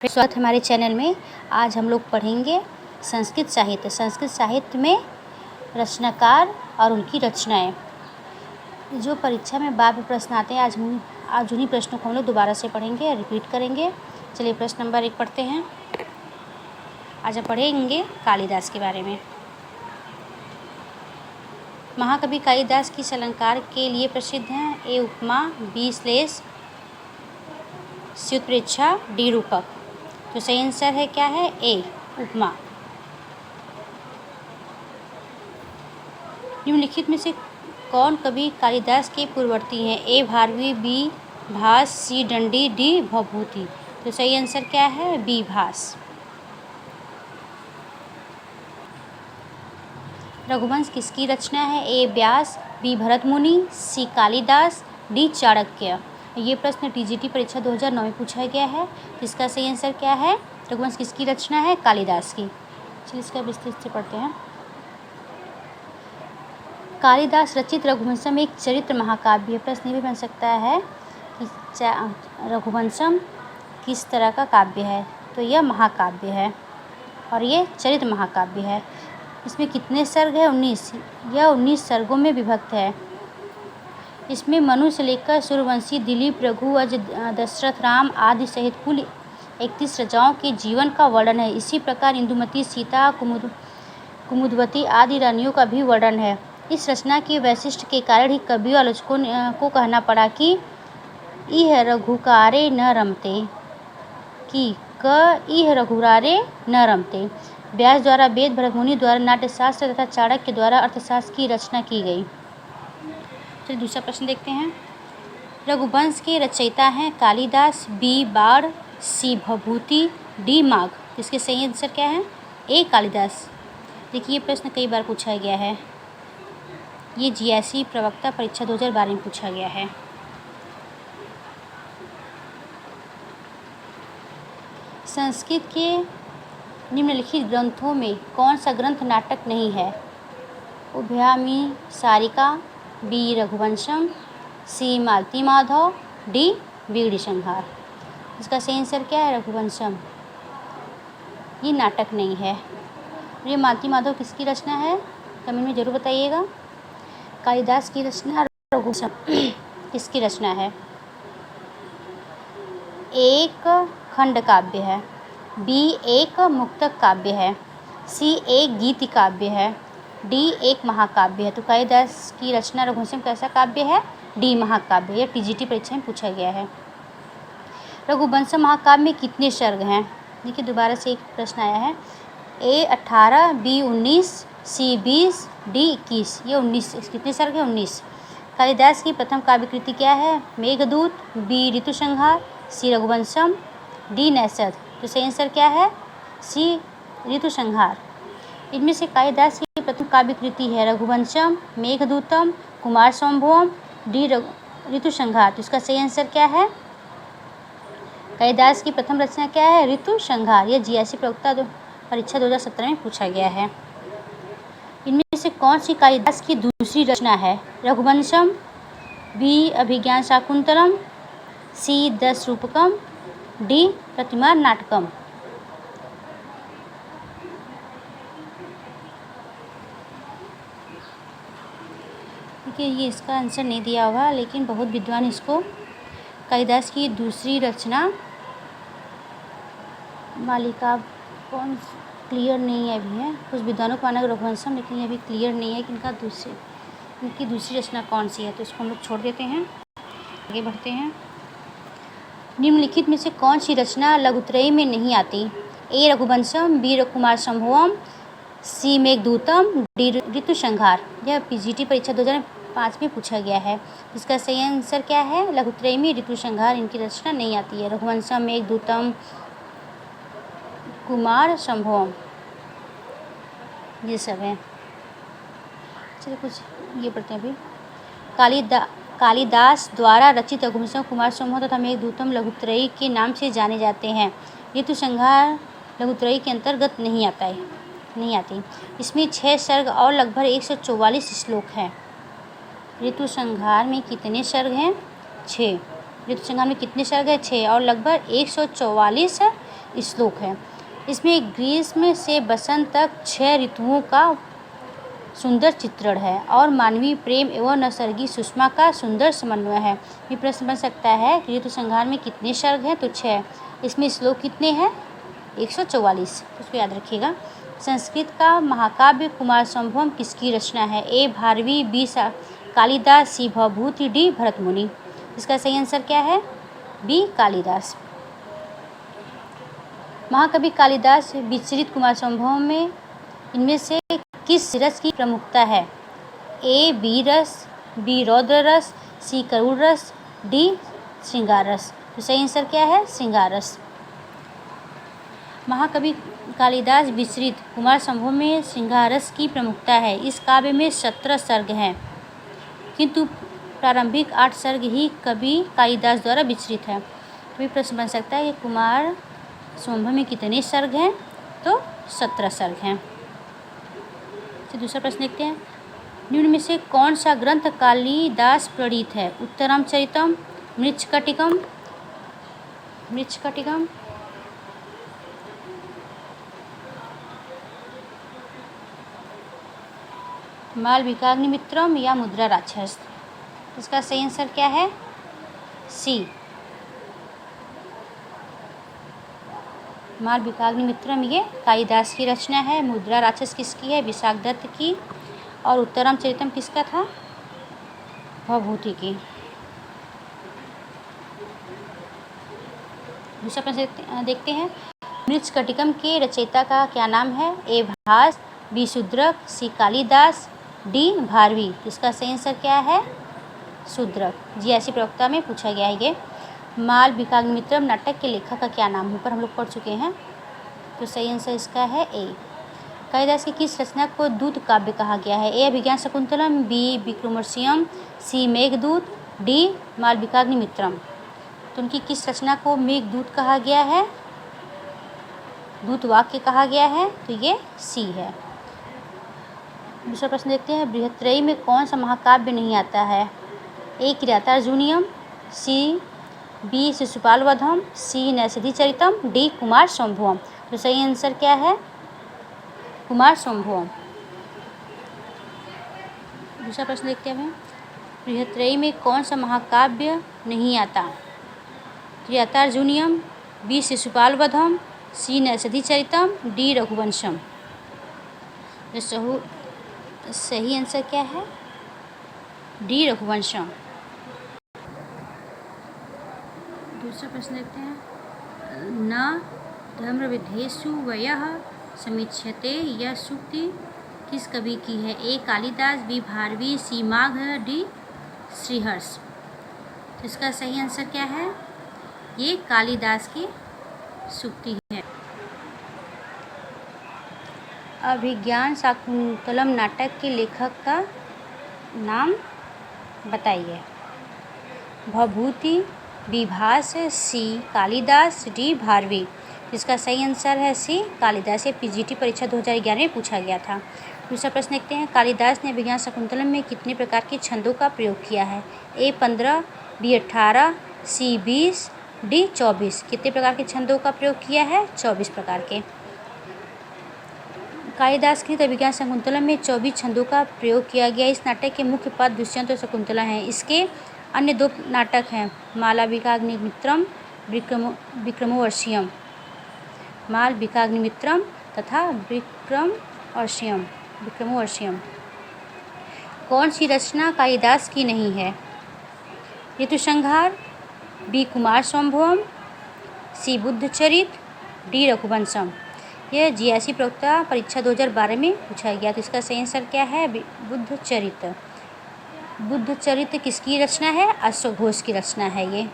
स्वागत है हमारे चैनल में। आज हम लोग पढ़ेंगे संस्कृत साहित्य। संस्कृत साहित्य में रचनाकार और उनकी रचनाएं। जो परीक्षा में बार बार प्रश्न आते हैं, आज उन्हीं प्रश्नों को हम लोग दोबारा से पढ़ेंगे, रिपीट करेंगे। चलिए प्रश्न नंबर 1 पढ़ते हैं। आज हम पढ़ेंगे कालिदास के बारे में। महाकवि कालिदास किस अलंकार के लिए प्रसिद्ध हैं? ए उपमा, बी श्लेष, सी उत्प्रेक्षा, डी रूपक। तो सही आंसर है क्या है? ए उपमा। निम्नलिखित में से कौन कवि कालिदास के पूर्ववर्ती हैं? ए भारवी, बी भास, सी दंडी, डी भवभूति। तो सही आंसर क्या है? बी भास। रघुवंश किसकी रचना है? ए व्यास, बी भरत मुनि, सी कालिदास, डी चाणक्य। ये प्रश्न टीजीटी परीक्षा 2009 में पूछा गया है। इसका सही आंसर क्या है? रघुवंश किसकी रचना है? कालिदास की। चलिए इसका विस्तृत से पढ़ते हैं। कालिदास रचित रघुवंशम एक चरित्र महाकाव्य। प्रश्न भी बन सकता है कि रघुवंशम किस तरह का काव्य है? तो यह महाकाव्य है और ये चरित्र महाकाव्य है। इसमें कितने सर्ग है? 19। यह 19 सर्गों में विभक्त है। इसमें मनु से लेकर सूर्यवंशी, दिलीप, रघु, अज, दशरथ, राम आदि सहित कुल 31 राजाओं के जीवन का वर्णन है। इसी प्रकार इंदुमती, सीता, कुमुदवती आदि रानियों का भी वर्णन है। इस रचना के वैशिष्ट्य के कारण ही कवियों और आलोचकों को कहना पड़ा कि इह रघुकारे न रमते, कि क इह रघुरारे न रमते। व्यास द्वारा वेद, भरत मुनि द्वारा नाट्यशास्त्र तथा चाणक्य द्वारा अर्थशास्त्र की रचना की गई। चलिए दूसरा प्रश्न देखते हैं। रघुवंश के रचयिता हैं कालिदास, बी बाण, सी भवभूति, डी माघ। इसके सही आंसर क्या है? ए कालिदास। देखिए ये प्रश्न कई बार पूछा गया है। ये जीएसई प्रवक्ता परीक्षा 2012 में पूछा गया है। संस्कृत के निम्नलिखित ग्रंथों में कौन सा ग्रंथ नाटक नहीं है? उभयामी सारिका, बी रघुवंशम, सी मालती माधव, डी बीड़ी संहार। इसका सही आंसर क्या है? रघुवंशम। ये नाटक नहीं है। ये मालती माधव किसकी रचना है? कमेंट में जरूर बताइएगा। कालिदास की रचना रघुवंशम किसकी रचना है? एक खंड काव्य है, बी एक मुक्तक काव्य है, सी एक गीति काव्य है, डी एक महाकाव्य है। तो कालिदास की रचना रघुवंशम कैसा काव्य है? डी महाकाव्य। यह टीजीटी परीक्षा में पूछा गया है। रघुवंशम महाकाव्य में कितने सर्ग हैं? देखिए दोबारा से एक प्रश्न आया है। ए 18, बी 19, सी 20, डी 21। ये 19 कितने सर्ग है? 19। कालिदास की प्रथम काव्य कृति क्या है? मेघदूत, बी ऋतुसंहार, सी रघुवंशम, डी नैषध। तो सही आंसर क्या है? सी ऋतुसंहार। इनमें से कालिदास की प्रथम काव्य कृति है रघुवंशम, मेघदूतम, कुमार संभवम, डी ऋतुसंहार। तो इसका सही आंसर क्या है? कालिदास की प्रथम रचना क्या है? ऋतुसंहार। यह जीएसई प्रवक्ता परीक्षा 2017 में पूछा गया है। इनमें से कौन सी कालिदास की दूसरी रचना है? रघुवंशम, बी अभिज्ञान शाकुंतलम, सी दश रूपकम, डी प्रतिमा नाटकम। देखिए ये इसका आंसर नहीं दिया होगा, लेकिन बहुत विद्वान इसको कालिदास की दूसरी रचना मालिका कौन क्लियर नहीं है अभी है। कुछ विद्वानों को माना रघुवंशम, लेकिन ये अभी क्लियर नहीं है कि इनकी दूसरी रचना कौन सी है। तो इसको हम लोग छोड़ देते हैं, आगे बढ़ते हैं। निम्नलिखित में से कौन सी रचना लघुत्रयी में नहीं आती? ए रघुवंशम, बी कुमार संभवम, सी मेघदूतम, डी ऋतुसंहार। यह पीजीटी परीक्षा 2005 में पूछा गया है। इसका सही आंसर क्या है? लघुत्रयी में ऋतुसंहार इनकी रचना नहीं आती है। रघुवंशम, मेघदूतम, कुमार संभवम ये सब है। चलिए कुछ ये पढ़ते हैं अभी। कालिदास द्वारा रचित रघुवंशम, कुमार संभव तथा मेघदूतम लघुत्रयी के नाम से जाने जाते हैं। ऋतुसंहार लघुत्रयी के अंतर्गत नहीं आती। इसमें 6 सर्ग और लगभग 144 श्लोक हैं। ऋतुसंहार में कितने सर्ग हैं? 6। ऋतुसंहार में कितने सर्ग हैं? 6 और लगभग 144 श्लोक है। इसमें ग्रीष्म से बसंत तक 6 ऋतुओं का सुंदर चित्रण है और मानवीय प्रेम एवं नैसर्गिक सुषमा का सुंदर समन्वय है। ये प्रश्न बन सकता है कि ऋतु संहार में कितने सर्ग हैं, तो 6। इसमें श्लोक कितने हैं, 144, उसको याद रखिएगा। संस्कृत का महाकाव्य कुमार संभवम किसकी रचना है? ए भारवी, बी कालिदास, सी भवभूति, डी भरतमुनि। इसका सही आंसर क्या है? बी कालिदास। महाकवि कालिदास विचरित कुमार संभवम में इनमें से किस रस की प्रमुखता है? ए वीर रस, बी रौद्र रस, सी करुण रस, डी श्रृंगार रस। तो सही आंसर क्या है? श्रृंगार रस। महाकवि कालिदास विचरित कुमार संभव में श्रृंगार रस की प्रमुखता है। इस काव्य में 17 सर्ग हैं, किंतु प्रारंभिक 8 सर्ग ही कवि कालिदास द्वारा विचरित है। तो ये प्रश्न बन सकता है कि कुमार संभव में कितने सर्ग हैं? तो 17 सर्ग हैं। तो दूसरा प्रश्न देखते हैं। निम्न में से कौन सा ग्रंथ कालिदास प्रणीत है? उत्तरमचरितम, मृच्छकटिकम, मालविकाग्निमित्रम या मुद्रा राक्षस। इसका सही आंसर क्या है? सी मालविकाग्निमित्रम ये कालिदास की रचना है। मुद्रा राक्षस किसकी है? विशाखदत्त की। और उत्तरमचरितम किसका था? भवभूति की। दूसरा प्रश्न देखते हैं। मृच्छकटिकम के रचयिता का क्या नाम है? ए भास, बी शूद्रक, सी कालिदास, डी भारवी। इसका सही आंसर क्या है? शूद्रक। जियासी प्रवक्ता में पूछा गया है ये। मालविकाग्निमित्रम नाटक के लेखक का क्या नाम है? ऊपर हम लोग पढ़ चुके हैं। तो सही आंसर इसका है ए। कालिदास की किस रचना को दूत काव्य कहा गया है? ए अभिज्ञान शकुंतलम, बी विक्रमोर्वशीयम, सी मेघदूत, डी मालविकाग्निमित्रम। तो उनकी किस रचना को मेघदूत कहा गया है? दूत वाक्य कहा गया है, तो ये सी है। दूसरा प्रश्न देखते हैं। बृहत्त्रयी में कौन सा महाकाव्य नहीं आता है? ए किरातार्जुनीयम, सी बी शिशुपाल वधम, सी नैषधीचरितम, डी कुमार संभवम। तो सही आंसर क्या है? कुमार संभवम। दूसरा प्रश्न देखते हैं। बृहत्त्रयी में कौन सा महाकाव्य नहीं आता? किरातार्जुनीयम, बी शिशुपाल वधम, सी नैषधीचरितम, डी रघुवंशम। सही आंसर क्या है? डी रघुवंशम। दूसरा प्रश्न देखते हैं। न धर्मविधेषु वयः समीक्ष्यते यह सूक्ति किस कवि की है? ए कालिदास, बी भारवी, सी माघ, डी श्रीहर्ष। तो इसका सही आंसर क्या है? ये कालिदास की सूक्ति है। अभिज्ञान शाकुंतलम नाटक के लेखक का नाम बताइए। भवभूति, बी भास, सी कालिदास, डी भारवी। इसका सही आंसर है सी कालिदास। ये पीजीटी परीक्षा 2011 में पूछा गया था। दूसरा प्रश्न देखते हैं। कालिदास ने अभिज्ञान शाकुंतलम में कितने प्रकार के छंदों का प्रयोग किया है? ए 15, बी 18, सी 20, डी 24। कितने प्रकार के छंदों का प्रयोग किया है? 24 प्रकार के। कालिदास कृत अभिज्ञान शाकुंतलम में 24 छंदों का प्रयोग किया गया। इस नाटक के मुख्य पात्र दुष्यंत और शकुंतला हैं। इसके अन्य 2 नाटक हैं मालविकाग्निमित्रम, विक्रमोर्वशीयम। मालविकाग्निमित्रम तथा विक्रमोर्वशीयम। कौन सी रचना कालिदास की नहीं है? ऋतुसंहार, बी कुमार संभवम, सी बुद्धचरित, डी रघुवंशम। यह जियासी प्रवक्ता परीक्षा 2012 में पूछा गया। तो इसका सही आंसर क्या है? बुद्धचरित। बुद्धचरित किसकी रचना है? अश्वघोष की रचना है ये।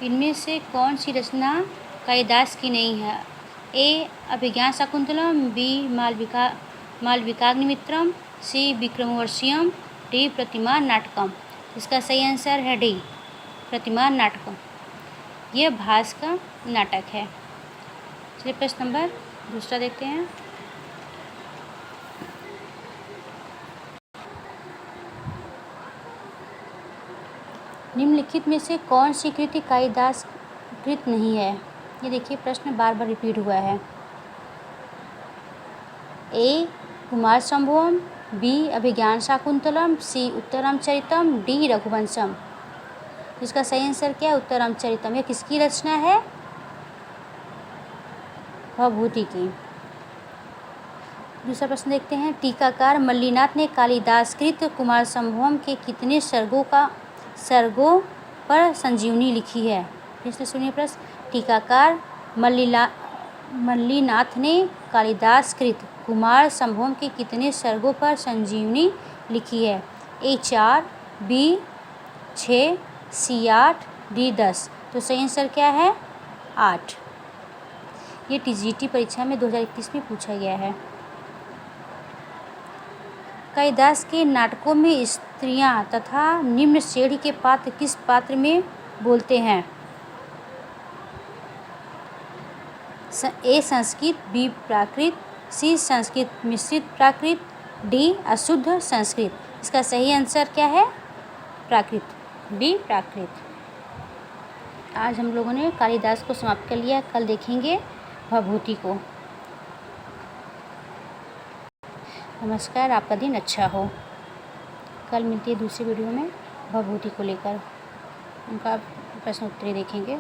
इनमें से कौन सी रचना कालिदास की नहीं है? ए अभिज्ञान शाकुंतलम, बी मालविकाग्निमित्रम, सी विक्रमोर्वशीयम, डी प्रतिमान नाटकम। इसका सही आंसर है डी प्रतिमान नाटकम। यह भास का नाटक है। चलिए प्रश्न नंबर दूसरा देखते हैं। निम्नलिखित में से कौन सी कृति कालिदास कृत नहीं है? ये देखिए प्रश्न बार बार रिपीट हुआ है। ए कुमार संभवम, बी अभिज्ञान शाकुंतलम, सी उत्तरमचरितम, डी रघुवंशम। इसका सही आंसर क्या है? उत्तरमचरितम। यह किसकी रचना है? भवभूति की। दूसरा प्रश्न देखते हैं। टीकाकार मल्लिनाथ ने कालिदासकृत कुमार संभवम के कितने सर्गों पर संजीवनी लिखी है? फिर से सुनिए प्रश्न। टीकाकार मल्लिनाथ ने कालिदासकृत कुमार संभवम के कितने सर्गों पर संजीवनी लिखी है? ए 4, बी 6, सी 8, डी 10। तो सही आंसर क्या है? 8। ये टीजीटी परीक्षा में 2021 में पूछा गया है। कालिदास के नाटकों में स्त्रियां तथा निम्न श्रेणी के पात्र किस पात्र में बोलते हैं? ए संस्कृत, बी प्राकृत, सी संस्कृत मिश्रित प्राकृत, डी अशुद्ध संस्कृत। इसका सही आंसर क्या है? प्राकृत, डी प्राकृत। आज हम लोगों ने कालिदास को समाप्त कर लिया। कल देखेंगे भवभूति को। नमस्कार, आपका दिन अच्छा हो। कल मिलती है दूसरी वीडियो में भवभूति को लेकर, उनका प्रश्न उत्तरी देखेंगे।